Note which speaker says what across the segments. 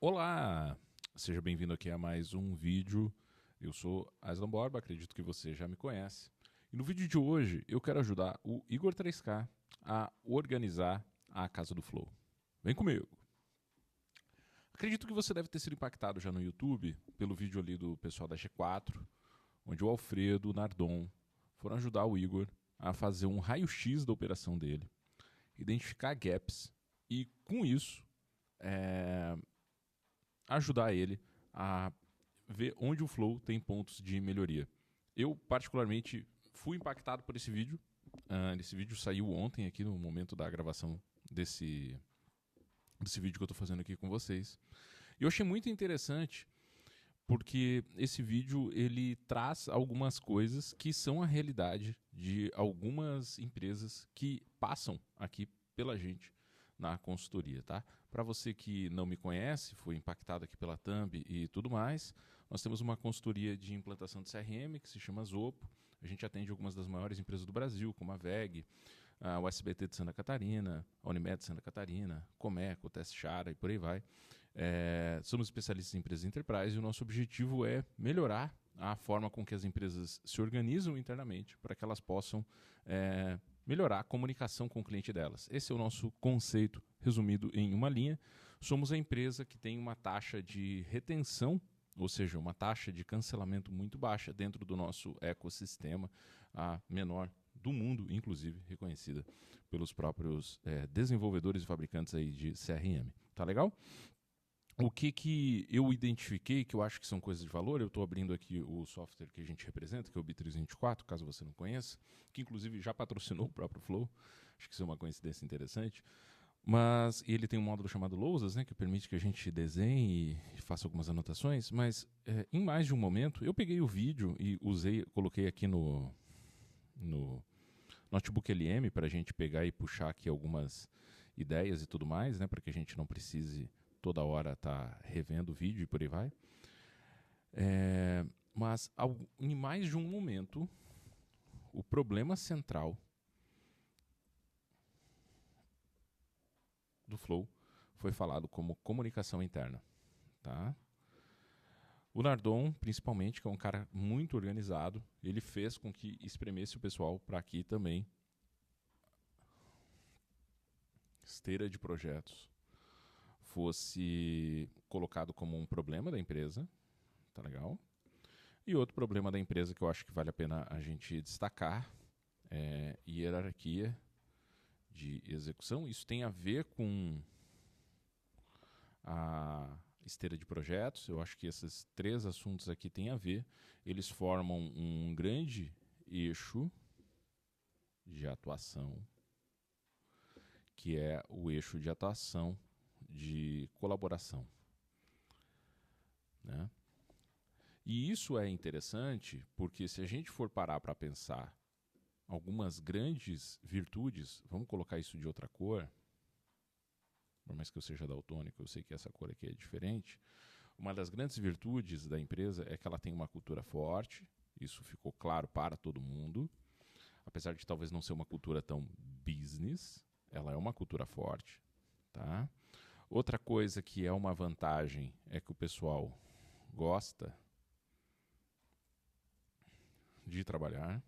Speaker 1: Olá! Seja bem-vindo aqui a mais um vídeo. Eu sou Aslan Borba, acredito que você já me conhece. E no vídeo de hoje eu quero ajudar o Igor 3K a organizar a Casa do Flow. Vem comigo! Acredito que você deve ter sido impactado já no YouTube pelo vídeo ali do pessoal da G4, onde o Alfredo, o Nardon foram ajudar o Igor a fazer um raio-x da operação dele, identificar gaps e, com isso, ajudar ele a ver onde o Flow tem pontos de melhoria. Eu, particularmente, fui impactado por esse vídeo. Esse vídeo saiu ontem, aqui no momento da gravação desse vídeo que eu estou fazendo aqui com vocês. E eu achei muito interessante porque esse vídeo ele traz algumas coisas que são a realidade de algumas empresas que passam aqui pela gente na consultoria, tá? Para você que não me conhece, foi impactado aqui pela Thumb e tudo mais, nós temos uma consultoria de implantação de CRM que se chama Zopo. A gente atende algumas das maiores empresas do Brasil, como a VEG, o SBT de Santa Catarina, a Unimed de Santa Catarina, Comeco, Testchara e por aí vai. Somos especialistas em empresas enterprise e o nosso objetivo é melhorar a forma com que as empresas se organizam internamente para que elas possam melhorar a comunicação com o cliente delas. Esse é o nosso conceito resumido em uma linha. Somos a empresa que tem uma taxa de retenção, ou seja, uma taxa de cancelamento muito baixa dentro do nosso ecossistema, a menor do mundo, inclusive reconhecida pelos próprios desenvolvedores e fabricantes aí de CRM. Tá legal? O que eu identifiquei, que eu acho que são coisas de valor, eu estou abrindo aqui o software que a gente representa, que é o B324, caso você não conheça, que inclusive já patrocinou o próprio Flow, acho que isso é uma coincidência interessante, mas ele tem um módulo chamado Lousas, né, que permite que a gente desenhe e faça algumas anotações, mas em mais de um momento, eu peguei o vídeo e coloquei aqui no Notebook LM para a gente pegar e puxar aqui algumas ideias e tudo mais, né, para que a gente não precise toda hora estar revendo o vídeo e por aí vai. Mas em mais de um momento, o problema central do Flow foi falado como comunicação interna. Tá? O Nardon, principalmente, que é um cara muito organizado, ele fez com que espremesse o pessoal para aqui também. Esteira de projetos fosse colocado como um problema da empresa, tá legal? E outro problema da empresa que eu acho que vale a pena a gente destacar é hierarquia de execução. Isso tem a ver com a esteira de projetos. Eu acho que esses três assuntos aqui têm a ver. Eles formam um grande eixo de atuação, que é o eixo de atuação de colaboração, né? E isso é interessante porque se a gente for parar para pensar algumas grandes virtudes, vamos colocar isso de outra cor, por mais que eu seja daltônico, eu sei que essa cor aqui é diferente. Uma das grandes virtudes da empresa é que ela tem uma cultura forte, isso ficou claro para todo mundo, apesar de talvez não ser uma cultura tão business, ela é uma cultura forte, tá? Outra coisa que é uma vantagem é que o pessoal gosta de trabalhar.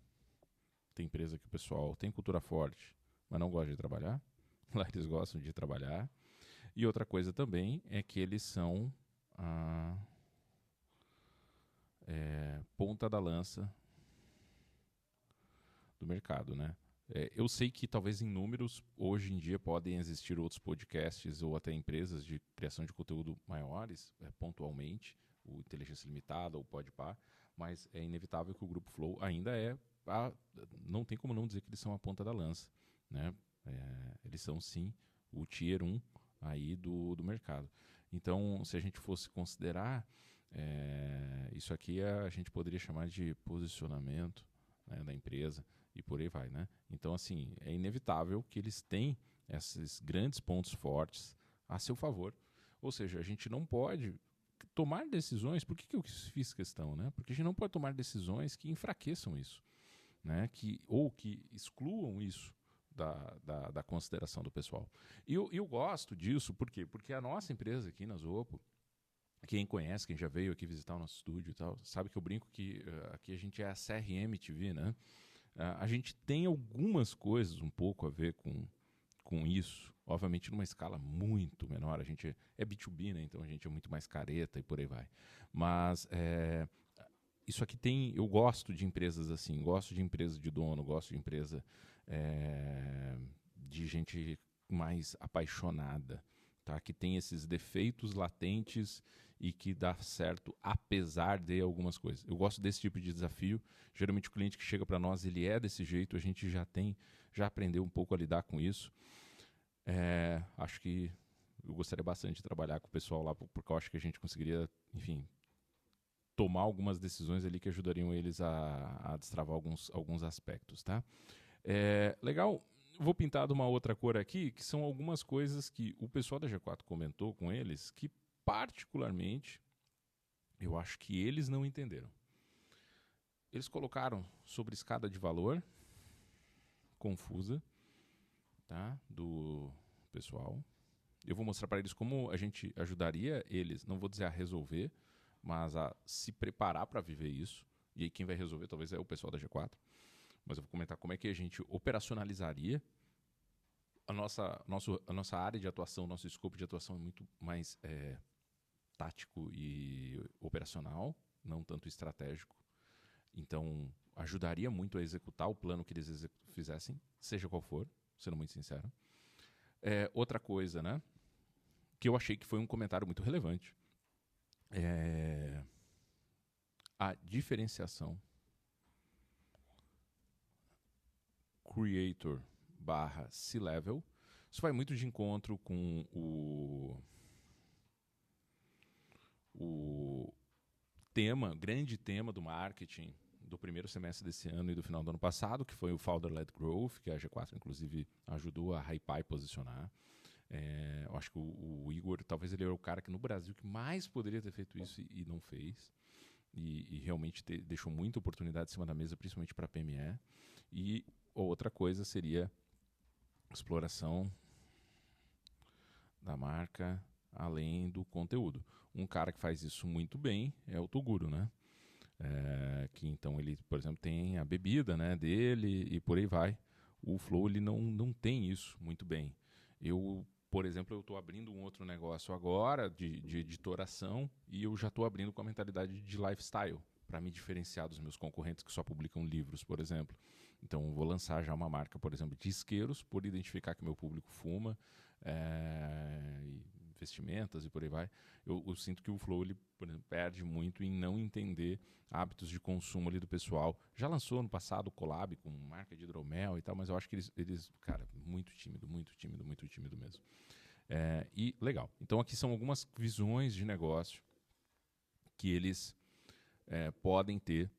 Speaker 1: Tem empresa que o pessoal tem cultura forte, mas não gosta de trabalhar. Lá eles gostam de trabalhar. E outra coisa também é que eles são a ponta da lança do mercado, né? Eu sei que talvez em números, hoje em dia podem existir outros podcasts ou até empresas de criação de conteúdo maiores, pontualmente, o Inteligência Limitada ou Podpah, mas é inevitável que o Grupo Flow ainda não tem como não dizer que eles são a ponta da lança, né? Eles são sim o Tier 1 aí do mercado. Então, se a gente fosse considerar, isso aqui a gente poderia chamar de posicionamento, né, da empresa e por aí vai, né? Então, assim, é inevitável que eles têm esses grandes pontos fortes a seu favor. Ou seja, a gente não pode tomar decisões. Por que eu fiz questão, né? Porque a gente não pode tomar decisões que enfraqueçam isso, né? Ou que excluam isso da consideração do pessoal. E eu gosto disso, por quê? Porque a nossa empresa aqui na Zopo, Quem conhece, quem já veio aqui visitar o nosso estúdio e tal, sabe que eu brinco que aqui a gente é a CRM TV, né? A gente tem algumas coisas um pouco a ver com isso, obviamente numa escala muito menor. A gente é B2B, né? Então a gente é muito mais careta e por aí vai. Mas isso aqui tem. Eu gosto de empresas assim, gosto de empresa de dono, gosto de empresa de gente mais apaixonada, tá? Que tem esses defeitos latentes e que dá certo apesar de algumas coisas. Eu gosto desse tipo de desafio. Geralmente o cliente que chega para nós, ele é desse jeito, a gente já aprendeu um pouco a lidar com isso. Acho que eu gostaria bastante de trabalhar com o pessoal lá, porque eu acho que a gente conseguiria, enfim, tomar algumas decisões ali que ajudariam eles a destravar alguns aspectos, tá? Legal. Vou pintar de uma outra cor aqui, que são algumas coisas que o pessoal da G4 comentou com eles, que particularmente eu acho que eles não entenderam. Eles colocaram sobre escada de valor confusa, tá? Do pessoal. Eu vou mostrar para eles como a gente ajudaria eles, não vou dizer a resolver, mas a se preparar para viver isso. E aí quem vai resolver talvez é o pessoal da G4. Mas eu vou comentar como é que a gente operacionalizaria a nossa área de atuação, nosso escopo de atuação é muito mais tático e operacional, não tanto estratégico. Então, ajudaria muito a executar o plano que eles fizessem, seja qual for, sendo muito sincero. Outra coisa, né, que eu achei que foi um comentário muito relevante, a diferenciação creator / C-level. Isso vai muito de encontro com o grande tema do marketing do primeiro semestre desse ano e do final do ano passado, que foi o Founder-Led Growth, que a G4, inclusive, ajudou a hypar e posicionar. Eu acho que o Igor, talvez ele era o cara que no Brasil que mais poderia ter feito isso e não fez. E realmente deixou muita oportunidade em cima da mesa, principalmente para a PME. E outra coisa seria exploração da marca além do conteúdo. Um cara que faz isso muito bem é o Toguro, né? Que então ele, por exemplo, tem a bebida, né, dele e por aí vai. O Flow ele não tem isso muito bem. Por exemplo, eu estou abrindo um outro negócio agora de editoração e eu já estou abrindo com a mentalidade de lifestyle para me diferenciar dos meus concorrentes que só publicam livros, por exemplo. Então, vou lançar já uma marca, por exemplo, de isqueiros, por identificar que meu público fuma, vestimentas e por aí vai. Eu sinto que o Flow ele, por exemplo, perde muito em não entender hábitos de consumo ali do pessoal. Já lançou no passado o collab com marca de hidromel e tal, mas eu acho que eles cara, muito tímido mesmo. E legal. Então aqui são algumas visões de negócio que eles podem ter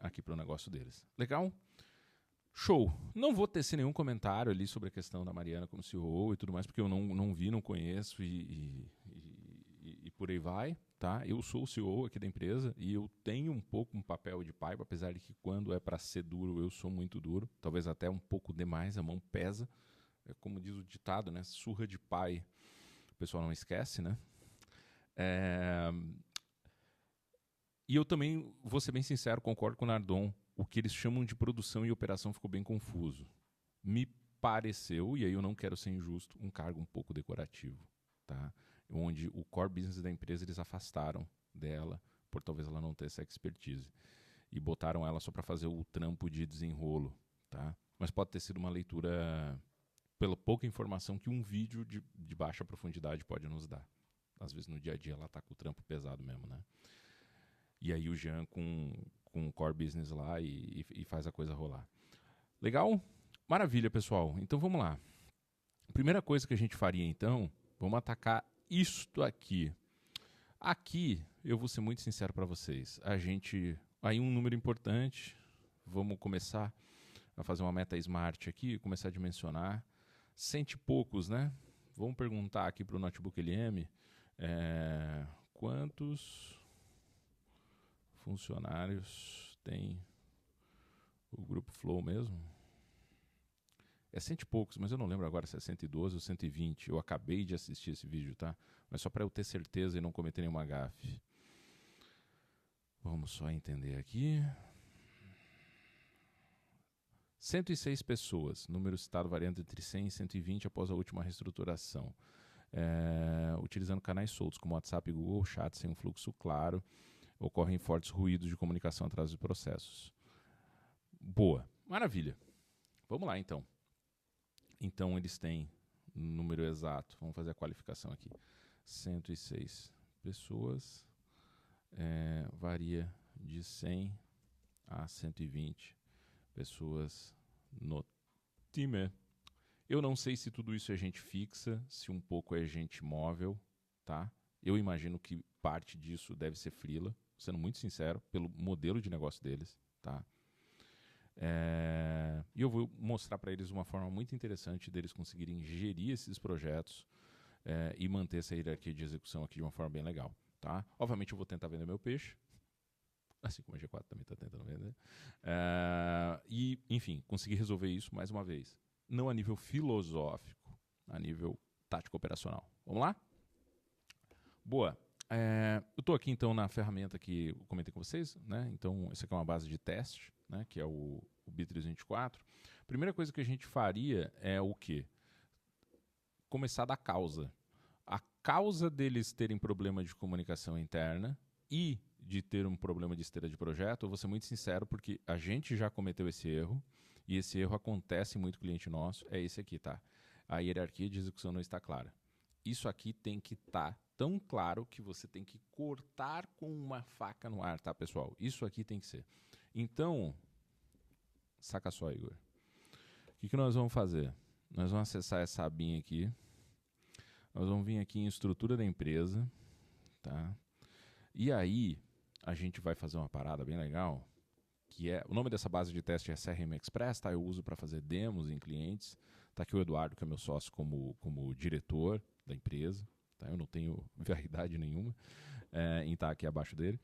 Speaker 1: aqui para o negócio deles. Legal? Show. Não vou tecer nenhum comentário ali sobre a questão da Mariana como CEO e tudo mais, porque eu não vi, não conheço e por aí vai. Tá? Eu sou o CEO aqui da empresa e eu tenho um pouco um papel de pai, apesar de que quando é para ser duro, eu sou muito duro. Talvez até um pouco demais, a mão pesa. Como diz o ditado, né? Surra de pai, o pessoal não esquece, né? E eu também, vou ser bem sincero, concordo com o Nardon. O que eles chamam de produção e operação ficou bem confuso. Me pareceu, e aí eu não quero ser injusto, um cargo um pouco decorativo, tá? Onde o core business da empresa eles afastaram dela, por talvez ela não ter essa expertise, e botaram ela só para fazer o trampo de desenrolo, tá? Mas pode ter sido uma leitura pela pouca informação que um vídeo de baixa profundidade pode nos dar. Às vezes no dia a dia ela tá com o trampo pesado mesmo, né? E aí o Jean com o core business lá e faz a coisa rolar. Legal? Maravilha, pessoal. Então vamos lá. Primeira coisa que a gente faria então, vamos atacar isto aqui. Aqui, eu vou ser muito sincero para vocês. Aí um número importante, vamos começar a fazer uma meta smart aqui, começar a dimensionar. Cento e poucos, né? Vamos perguntar aqui para o Notebook LM quantos funcionários tem o Grupo Flow mesmo? É 100 e poucos, mas eu não lembro agora se é 112 ou 120. Eu acabei de assistir esse vídeo, tá? Mas só para eu ter certeza e não cometer nenhuma gafe. Vamos só entender aqui. 106 pessoas, número citado variando entre 100 e 120 após a última reestruturação. Utilizando canais soltos como WhatsApp e Google Chat sem um fluxo claro, ocorrem fortes ruídos de comunicação atrás dos processos. Boa, maravilha. Vamos lá então. Então eles têm número exato, vamos fazer a qualificação aqui. 106 pessoas, varia de 100 a 120 pessoas no time. Eu não sei se tudo isso é gente fixa, se um pouco é gente móvel, tá? Eu imagino que parte disso deve ser freela, sendo muito sincero, pelo modelo de negócio deles, tá? E eu vou mostrar para eles uma forma muito interessante deles conseguirem gerir esses projetos e manter essa hierarquia de execução aqui de uma forma bem legal, tá? Obviamente eu vou tentar vender meu peixe, assim como a G4 também está tentando vender. E, enfim, conseguir resolver isso mais uma vez. Não a nível filosófico, a nível tático operacional. Vamos lá? Boa. Eu estou aqui então na ferramenta que eu comentei com vocês, né? Então, essa aqui é uma base de teste, né? Que é o B324. A primeira coisa que a gente faria é o quê? Começar da causa. A causa deles terem problema de comunicação interna e de ter um problema de esteira de projeto, eu vou ser muito sincero, porque a gente já cometeu esse erro, e esse erro acontece em muito cliente nosso, é esse aqui, tá? A hierarquia de execução não está clara. Isso aqui tem que estar tão claro que você tem que cortar com uma faca no ar, tá, pessoal? Isso aqui tem que ser. Então, saca só, Igor. O que nós vamos fazer? Nós vamos acessar essa abinha aqui. Nós vamos vir aqui em estrutura da empresa, tá? E aí, a gente vai fazer uma parada bem legal, que é, o nome dessa base de teste é CRM Express, tá? Eu uso para fazer demos em clientes. Tá aqui o Eduardo, que é meu sócio como diretor da empresa, tá? Eu não tenho verdade nenhuma em estar aqui abaixo dele.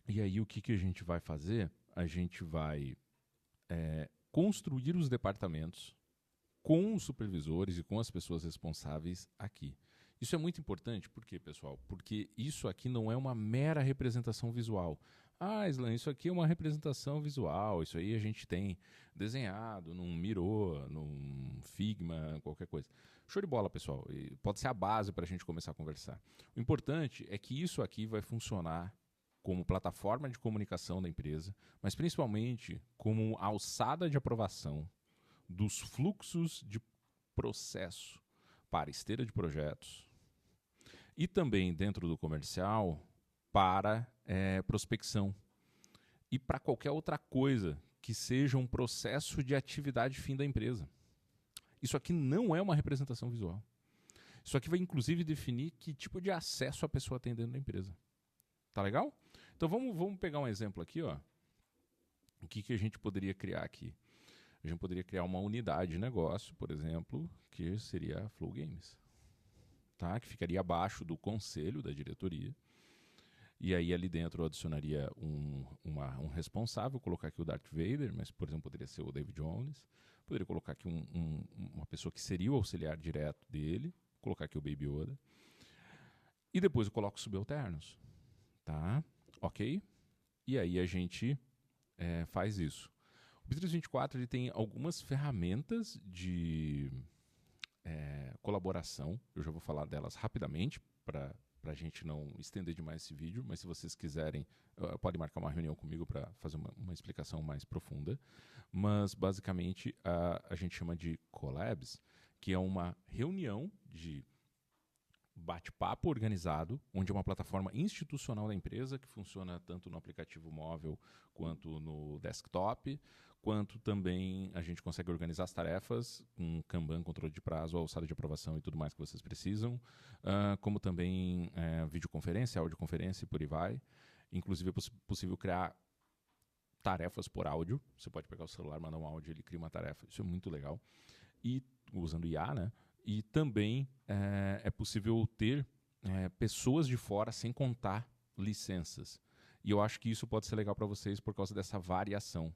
Speaker 1: E aí, o que a gente vai fazer? A gente vai construir os departamentos com os supervisores e com as pessoas responsáveis aqui. Isso é muito importante, por quê, pessoal? Porque isso aqui não é uma mera representação visual. Ah, Islan, isso aqui é uma representação visual, isso aí a gente tem desenhado num Miro, num Figma, qualquer coisa. Show de bola, pessoal. E pode ser a base para a gente começar a conversar. O importante é que isso aqui vai funcionar como plataforma de comunicação da empresa, mas principalmente como alçada de aprovação dos fluxos de processo para esteira de projetos e também dentro do comercial para prospecção e para qualquer outra coisa que seja um processo de atividade fim da empresa. Isso aqui não é uma representação visual. Isso aqui vai inclusive definir que tipo de acesso a pessoa tem dentro da empresa. Tá legal? Então vamos pegar um exemplo aqui, ó. O que a gente poderia criar aqui? A gente poderia criar uma unidade de negócio, por exemplo, que seria a Flow Games, tá? Que ficaria abaixo do conselho da diretoria. E aí ali dentro eu adicionaria um responsável, colocar aqui o Darth Vader, mas por exemplo poderia ser o David Jones. Poderia colocar aqui uma pessoa que seria o auxiliar direto dele, colocar aqui o Baby Yoda. E depois eu coloco subalternos, tá? Ok? E aí a gente faz isso. O B324 ele tem algumas ferramentas de colaboração. Eu já vou falar delas rapidamente para a gente não estender demais esse vídeo, mas se vocês quiserem, podem marcar uma reunião comigo para fazer uma explicação mais profunda. Mas, basicamente, a gente chama de collabs, que é uma reunião de bate-papo organizado, onde é uma plataforma institucional da empresa que funciona tanto no aplicativo móvel quanto no desktop, quanto também a gente consegue organizar as tarefas com Kanban, controle de prazo, alçada de aprovação e tudo mais que vocês precisam, como também videoconferência, audioconferência e por aí vai. Inclusive é possível criar tarefas por áudio. Você pode pegar o celular, mandar um áudio, ele cria uma tarefa. Isso é muito legal. E usando IA, né? E também é possível ter pessoas de fora sem contar licenças. E eu acho que isso pode ser legal para vocês por causa dessa variação.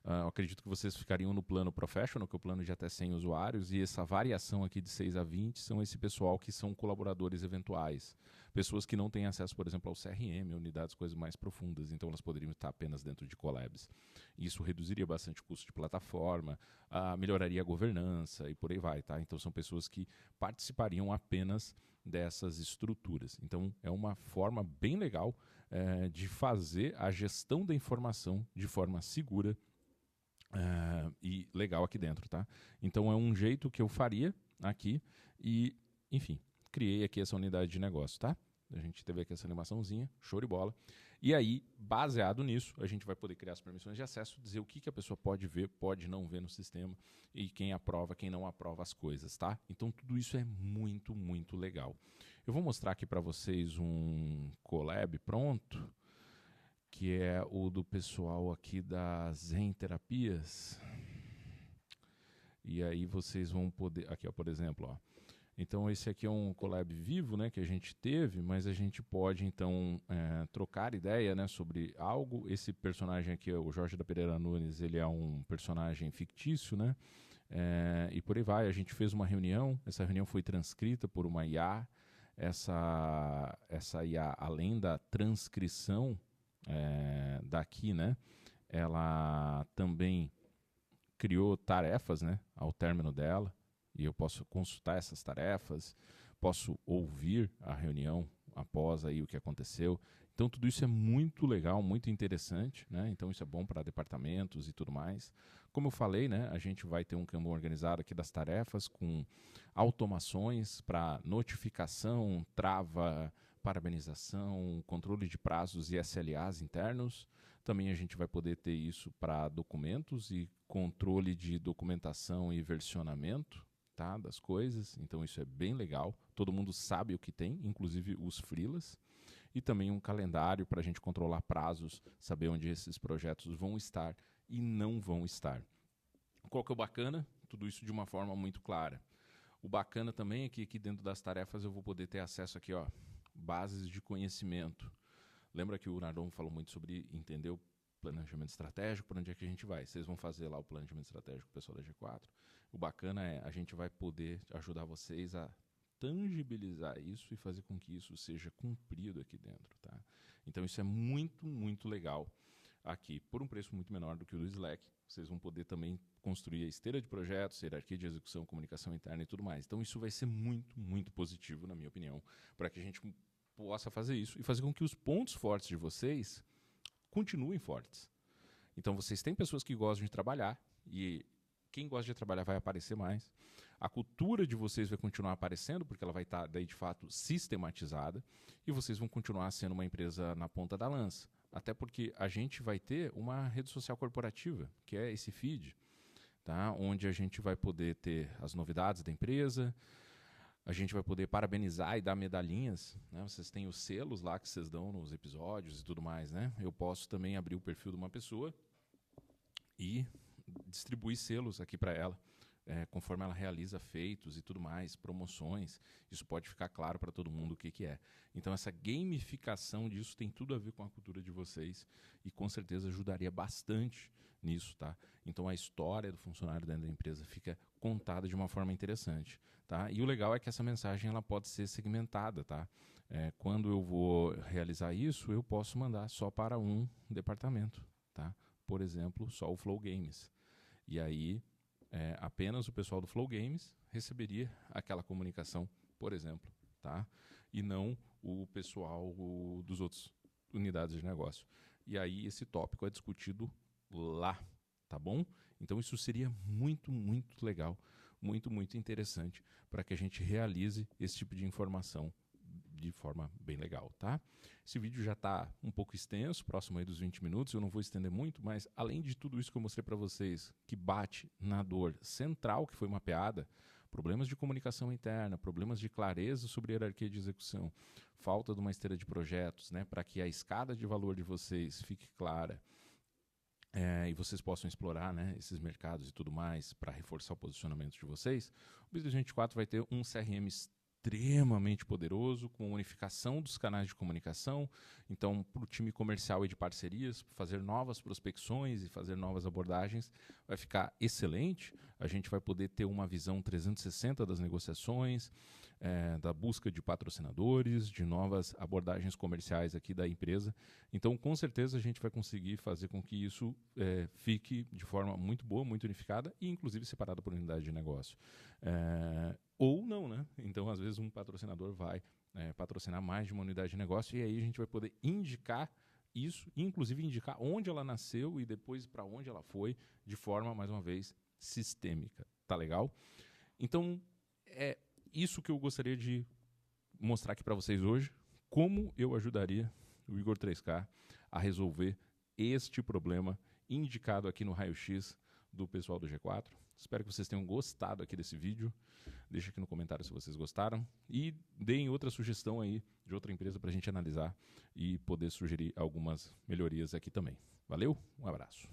Speaker 1: Eu acredito que vocês ficariam no plano Professional, que é o plano de até 100 usuários, e essa variação aqui de 6 a 20 são esse pessoal que são colaboradores eventuais. Pessoas que não têm acesso, por exemplo, ao CRM, unidades, coisas mais profundas, então elas poderiam estar apenas dentro de collabs. Isso reduziria bastante o custo de plataforma, melhoraria a governança e por aí vai, tá? Então são pessoas que participariam apenas dessas estruturas. Então é uma forma bem legal de fazer a gestão da informação de forma segura e legal aqui dentro, tá? Então é um jeito que eu faria aqui e, enfim, criei aqui essa unidade de negócio, tá? A gente teve aqui essa animaçãozinha, show de bola. E aí, baseado nisso, a gente vai poder criar as permissões de acesso, dizer o que a pessoa pode ver, pode não ver no sistema e quem aprova, quem não aprova as coisas, tá? Então tudo isso é muito, muito legal. Eu vou mostrar aqui para vocês um collab pronto, que é o do pessoal aqui da Zen Terapias. E aí vocês vão poder... Aqui, ó, por exemplo, ó. Então esse aqui é um collab vivo, né, que a gente teve, mas a gente pode então trocar ideia, né, sobre algo. Esse personagem aqui, o Jorge da Pereira Nunes, ele é um personagem fictício, né, e por aí vai. A gente fez uma reunião, essa reunião foi transcrita por uma IA. Essa IA, além da transcrição daqui, né, ela também criou tarefas, né, ao término dela. E eu posso consultar essas tarefas, posso ouvir a reunião após aí o que aconteceu. Então tudo isso é muito legal, muito interessante, né? Então isso é bom para departamentos e tudo mais. Como eu falei, né, a gente vai ter um Kanban organizado aqui das tarefas com automações para notificação, trava, parabenização, controle de prazos e SLAs internos. Também a gente vai poder ter isso para documentos e controle de documentação e versionamento, tá, das coisas. Então isso é bem legal. Todo mundo sabe o que tem, inclusive os freelas. E também um calendário para a gente controlar prazos, saber onde esses projetos vão estar e não vão estar. Qual que é o bacana? Tudo isso de uma forma muito clara. O bacana também é que aqui dentro das tarefas eu vou poder ter acesso aqui, ó, bases de conhecimento. Lembra que o Nardon falou muito sobre entender o planejamento estratégico, para onde é que a gente vai. Vocês vão fazer lá o planejamento estratégico com o pessoal da G4. O bacana é a gente vai poder ajudar vocês a tangibilizar isso e fazer com que isso seja cumprido aqui dentro, tá? Então isso é muito, muito legal aqui, por um preço muito menor do que o do Slack. Vocês vão poder também construir a esteira de projetos, hierarquia de execução, comunicação interna e tudo mais. Então isso vai ser muito, muito positivo, na minha opinião, para que a gente possa fazer isso e fazer com que os pontos fortes de vocês continuem fortes. Então vocês têm pessoas que gostam de trabalhar e quem gosta de trabalhar vai aparecer mais. A cultura de vocês vai continuar aparecendo porque ela vai estar daí de fato sistematizada e vocês vão continuar sendo uma empresa na ponta da lança. Até porque a gente vai ter uma rede social corporativa, que é esse feed, tá? Onde a gente vai poder ter as novidades da empresa, a gente vai poder parabenizar e dar medalhinhas, né? Vocês têm os selos lá que vocês dão nos episódios e tudo mais, né? Eu posso também abrir o perfil de uma pessoa e distribuir selos aqui para ela, conforme ela realiza feitos e tudo mais, promoções. Isso pode ficar claro para todo mundo o que é. Então essa gamificação disso tem tudo a ver com a cultura de vocês e com certeza ajudaria bastante nisso, tá? Então a história do funcionário dentro da empresa fica contada de uma forma interessante, tá? E o legal é que essa mensagem ela pode ser segmentada, tá? Quando eu vou realizar isso, eu posso mandar só para um departamento, tá? Por exemplo, só o Flow Games. E aí apenas o pessoal do Flow Games receberia aquela comunicação, por exemplo, tá? E não o pessoal dos outros unidades de negócio. E aí esse tópico é discutido lá, tá bom? Então isso seria muito, muito legal, muito, muito interessante para que a gente realize esse tipo de informação de forma bem legal, tá? Esse vídeo já está um pouco extenso, próximo aí dos 20 minutos, eu não vou estender muito, mas além de tudo isso que eu mostrei para vocês, que bate na dor central que foi mapeada, problemas de comunicação interna, problemas de clareza sobre hierarquia de execução, falta de uma esteira de projetos, né, para que a escada de valor de vocês fique clara, e vocês possam explorar, né, esses mercados e tudo mais para reforçar o posicionamento de vocês, o Business 24 vai ter um CRM extremamente poderoso, com unificação dos canais de comunicação. Então, para o time comercial e de parcerias, fazer novas prospecções e fazer novas abordagens, vai ficar excelente. A gente vai poder ter uma visão 360 das negociações, da busca de patrocinadores, de novas abordagens comerciais aqui da empresa. Então, com certeza, a gente vai conseguir fazer com que isso fique de forma muito boa, muito unificada e, inclusive, separada por unidade de negócio. Ou não, né? Então, às vezes, um patrocinador vai patrocinar mais de uma unidade de negócio e aí a gente vai poder indicar isso, inclusive indicar onde ela nasceu e depois para onde ela foi, de forma, mais uma vez, sistêmica. Tá legal? Então, é isso que eu gostaria de mostrar aqui para vocês hoje, como eu ajudaria o Igor 3K a resolver este problema indicado aqui no raio-x do pessoal do G4. Espero que vocês tenham gostado aqui desse vídeo. Deixa aqui no comentário se vocês gostaram e deem outra sugestão aí de outra empresa para a gente analisar e poder sugerir algumas melhorias aqui também. Valeu, um abraço.